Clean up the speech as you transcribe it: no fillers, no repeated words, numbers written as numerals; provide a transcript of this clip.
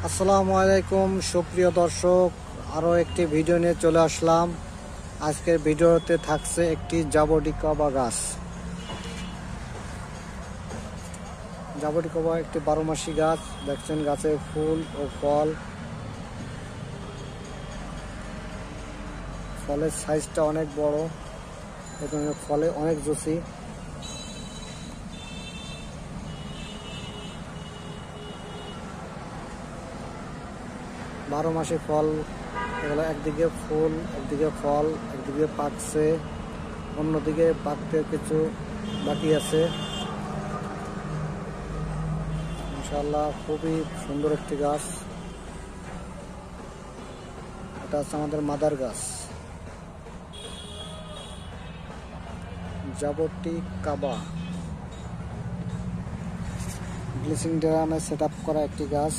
আসসালামু আলাইকুম সুপ্রিয় দর্শক, আরও একটি ভিডিও নিয়ে চলে আসলাম। আজকের ভিডিওতে থাকছে একটি জাবটি কবা গাছ। জাবটি কবা একটি 12 মাসি গাছ। দেখছেন গাছে ফুল ও ফল, ফলের সাইজটা অনেক বড় এবং ফলে অনেক জুসি। বারো মাসে ফল, এগুলো একদিকে ফুল, একদিকে ফল, একদিকে পাকছে, অন্যদিকে পাকতে কিছু বাকি আছে। ইনশাআল্লাহ খুবই সুন্দর একটি গাছ। এটা হচ্ছে আমাদের মাদার গাছ, জাবটি কাবা। ব্লিচিং ড্রামে সেট আপ করা একটি গাছ।